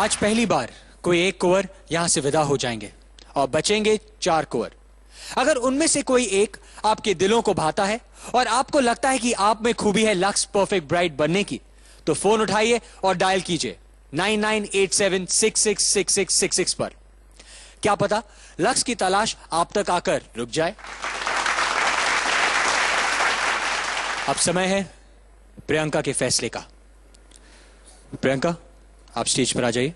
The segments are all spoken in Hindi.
आज पहली बार कोई एक कुंवर यहां से विदा हो जाएंगे और बचेंगे 4 कुंवर। अगर उनमें से कोई एक आपके दिलों को भाता है और आपको लगता है कि आप में खूबी है लक्स परफेक्ट ब्राइड बनने की, तो फोन उठाइए और डायल कीजिए 9987666666 पर। क्या पता लक्स की तलाश आप तक आकर रुक जाए। अब समय है प्रियंका के फैसले का। प्रियंका, आप स्टेज पर आ जाइए।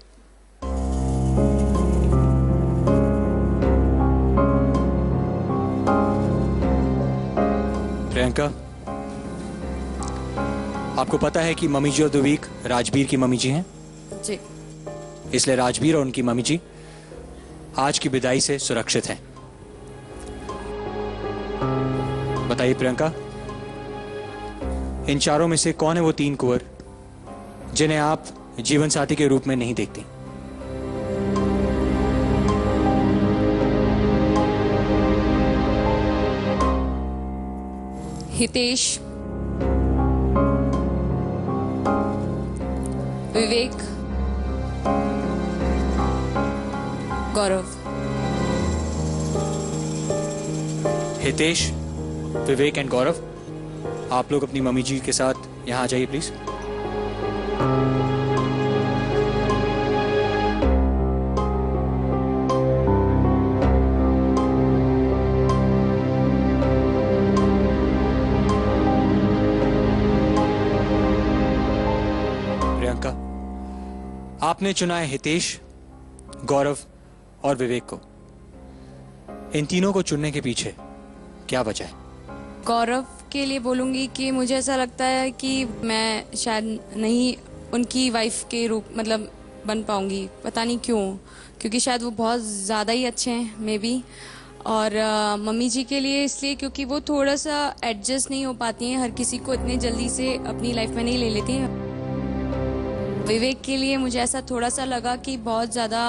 प्रियंका, आपको पता है कि mummy ji of the week Rajbir की मम्मी जी हैं जी। इसलिए राजबीर और उनकी मम्मी जी आज की विदाई से सुरक्षित हैं। बताइए प्रियंका, इन चारों में से कौन है वो 3 कुंवर जिन्हें आप जीवन साथी के रूप में नहीं देखती? हितेश, विवेक, गौरव। हितेश, विवेक एंड गौरव, आप लोग अपनी मम्मी जी के साथ यहां आ जाइए प्लीज। प्रियंका, आपने चुना है हितेश, गौरव और विवेक को। इन तीनों को चुनने के पीछे क्या वजह है? गौरव के लिए बोलूंगी कि मुझे ऐसा लगता है कि मैं शायद नहीं उनकी वाइफ के रूप मतलब बन पाऊंगी, पता नहीं क्यों, क्योंकि शायद वो बहुत ज़्यादा ही अच्छे हैं मे बी। और मम्मी जी के लिए इसलिए क्योंकि वो थोड़ा सा एडजस्ट नहीं हो पाती हैं, हर किसी को इतनी जल्दी से अपनी लाइफ में नहीं ले लेती हैं। विवेक के लिए मुझे ऐसा थोड़ा सा लगा कि बहुत ज़्यादा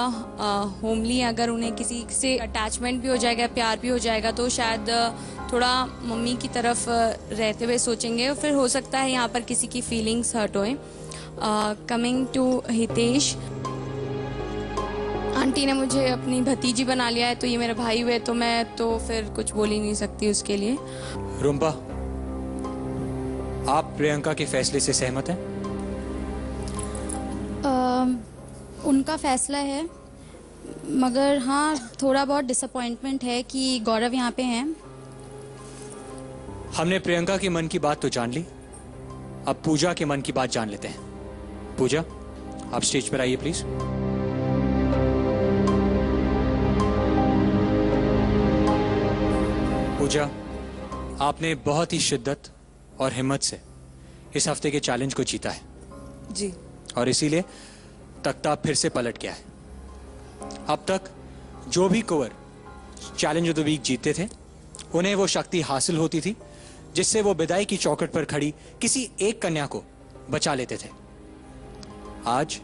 होमली, अगर उन्हें किसी से अटैचमेंट भी हो जाएगा, प्यार भी हो जाएगा, तो शायद थोड़ा मम्मी की तरफ रहते हुए सोचेंगे और फिर हो सकता है यहाँ पर किसी की फीलिंग्स हर्ट होए। कमिंग टू हितेश, आंटी ने मुझे अपनी भतीजी बना लिया है, तो ये मेरे भाई हुए, तो मैं तो फिर कुछ बोल ही नहीं सकती उसके लिए। रुम्बा, आप प्रियंका के फैसले से सहमत हैं? उनका फैसला है, मगर हाँ थोड़ा बहुत डिसअपॉइंटमेंट है कि गौरव यहाँ पे हैं। हमने प्रियंका के मन की बात तो जान ली, अब पूजा के मन की बात जान लेते हैं। पूजा, आप स्टेज पर आइए प्लीज। पूजा, आपने बहुत ही शिद्दत और हिम्मत से इस हफ्ते के चैलेंज को जीता है जी, और इसीलिए तख्ता फिर से पलट गया है। अब तक जो भी कुंवर चैलेंज ऑफ द वीक जीतते थे, उन्हें वो शक्ति हासिल होती थी जिससे वो विदाई की चौखट पर खड़ी किसी एक कन्या को बचा लेते थे। आज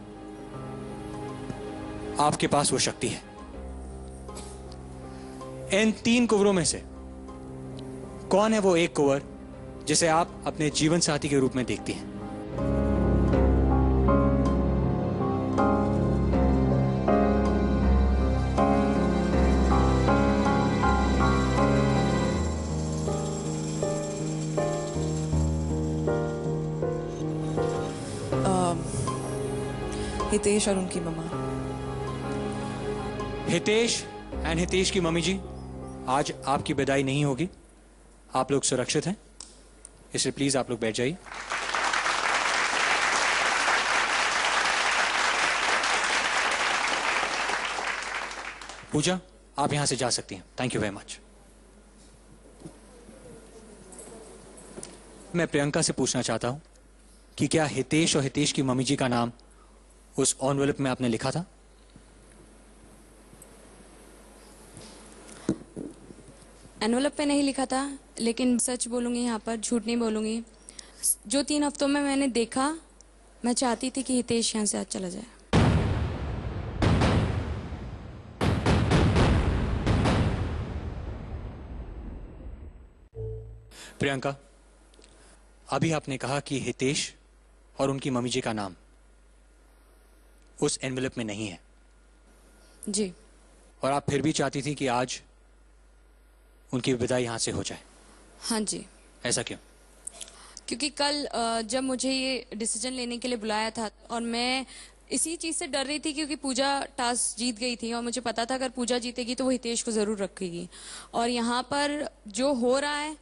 आपके पास वो शक्ति है। इन 3 कुंवरों में से कौन है वो एक कुंवर जिसे आप अपने जीवन साथी के रूप में देखती हैं? हितेश और उनकी मम्मा। हितेश एंड हितेश की मम्मी जी, आज आपकी विदाई नहीं होगी। आप लोग सुरक्षित हैं, इसलिए प्लीज आप लोग बैठ जाइए। पूजा, आप यहां से जा सकती हैं। Thank you very much. मैं प्रियंका से पूछना चाहता हूं कि क्या हितेश और हितेश की मम्मी जी का नाम उस एनवेलप में आपने लिखा था? एनवेलप पे नहीं लिखा था, लेकिन सच बोलूंगी, यहाँ पर झूठ नहीं बोलूंगी, जो 3 हफ्तों में मैंने देखा, मैं चाहती थी कि हितेश यहाँ से आज चला जाए। प्रियंका, अभी आपने कहा कि हितेश और उनकी मम्मी जी का नाम उस एनवेलप में नहीं है, जी और आप फिर भी चाहती थी कि आज उनकी विदाई यहां से हो जाए। हाँ जी, ऐसा क्यों? क्योंकि कल जब मुझे ये डिसीजन लेने के लिए बुलाया था और मैं इसी चीज से डर रही थी क्योंकि पूजा टास्क जीत गई थी और मुझे पता था अगर पूजा जीतेगी तो वो हितेश को जरूर रखेगी। और यहाँ पर जो हो रहा है,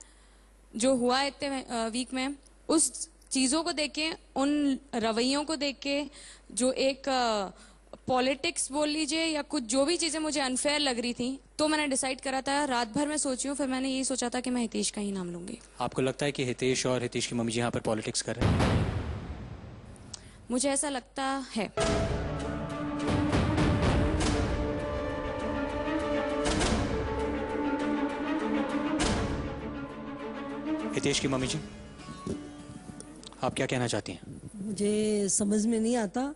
जो हुआ है इतने वीक में, उस चीजों को देख के, उन रवैयों को देख के, जो एक पॉलिटिक्स बोल लीजिए या कुछ जो भी चीजें मुझे अनफेयर लग रही थी, तो मैंने डिसाइड करा था, रात भर मैं सोची हूँ, फिर मैंने यही सोचा था कि मैं हितेश का ही नाम लूंगी। आपको लगता है कि हितेश और हितेश की मम्मी जी यहाँ पर पॉलिटिक्स कर रहे हैं? मुझे ऐसा लगता है। हितेश की मम्मी जी, आप क्या कहना चाहती हैं? मुझे समझ में नहीं आता।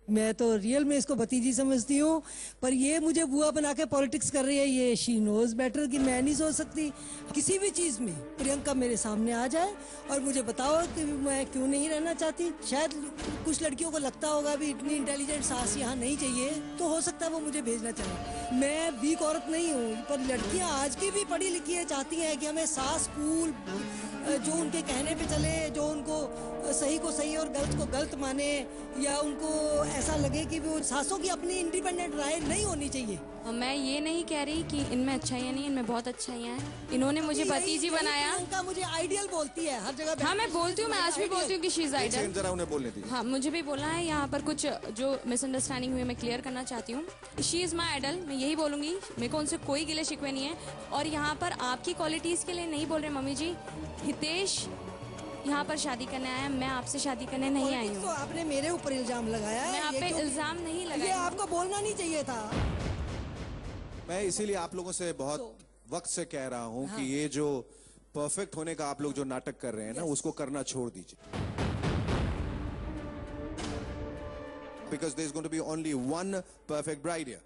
मैं तो रियल में इसको भतीजी समझती हूँ, पर ये मुझे बुआ बना के पॉलिटिक्स कर रही है। ये शी नोज बेटर कि मैं नहीं सोच सकती किसी भी चीज में। प्रियंका मेरे सामने आ जाए और मुझे बताओ कि मैं क्यों नहीं रहना चाहती। शायद कुछ लड़कियों को लगता होगा भी इतनी इंटेलिजेंट सास यहाँ नहीं चाहिए, तो हो सकता है वो मुझे भेजना चाहे। मैं वीक औरत नहीं हूँ, पर लड़कियाँ आज की भी पढ़ी लिखी है, चाहती हैं कि हमें सास कूल, जो उनके कहने पे चले, जो उनको सही को सही और गलत को गलत माने, या उनको ऐसा लगे कि वो सासों की अपनी इंडिपेंडेंट राय नहीं होनी चाहिए। मैं ये नहीं कह रही कि इनमें अच्छाइयाँ नहीं, इनमें बहुत अच्छाइयाँ हैं। इन्होंने मुझे भतीजी बनाया। उनका मुझे आइडियल बोलती है हर जगह। हाँ, मैं बोलती हूँ, मैं आज भी बोलती हूँ कि शी इज आइडियल। जरा उन्हें बोलने दीजिए। हाँ, मुझे भी बोलना है। यहाँ पर कुछ जो मिसअंडरस्टैंडिंग हुई मैं क्लियर करना चाहती हूँ। शी इज माई आइडल, मैं यही बोलूंगी। मेरे को उनसे कोई गिले शिकवे नहीं है। और यहाँ पर आपकी क्वालिटीज के लिए नहीं बोल रहे मम्मी जी। हितेश यहाँ पर शादी करने आया, मैं आपसे शादी करने नहीं आई तो हूँ। आपने मेरे ऊपर इल्जाम लगाया है। मैं आप ये पे क्यों- इल्जाम नहीं ये लगाया। आपको बोलना नहीं चाहिए था। मैं इसीलिए आप लोगों से बहुत वक्त से कह रहा हूं कि ये जो परफेक्ट होने का आप लोग जो नाटक कर रहे हैं ना, उसको करना छोड़ दीजिए। Because there is going to be only one perfect bride here,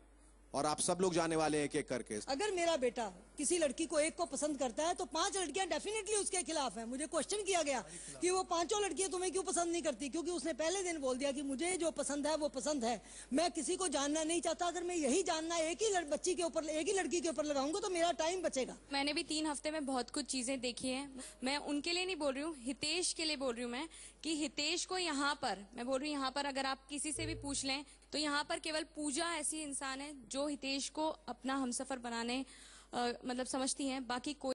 और आप सब लोग जाने वाले हैं एक एक करके। अगर मेरा बेटा किसी लड़की को एक को पसंद करता है तो 5 लड़कियां डेफिनेटली उसके खिलाफ हैं। मुझे क्वेश्चन किया गया कि वो 5 लड़कियां तुम्हें क्यों पसंद नहीं करती, क्योंकि उसने पहले दिन बोल दिया कि मुझे जो पसंद है वो पसंद है, मैं किसी को जानना नहीं चाहता। अगर मैं यही जानना एक ही बच्ची के ऊपर, एक ही लड़की के ऊपर लगाऊंगा तो मेरा टाइम बचेगा। मैंने भी 3 हफ्ते में बहुत कुछ चीजें देखी हैं। मैं उनके लिए नहीं बोल रही हूँ, हितेश के लिए बोल रही हूँ मैं, कि हितेश को यहाँ पर, मैं बोल रही हूँ यहाँ पर अगर आप किसी से भी पूछ लें तो यहाँ पर केवल पूजा ऐसी इंसान है जो हितेश को अपना हमसफर बनाने मतलब समझती हैं, बाकी कोई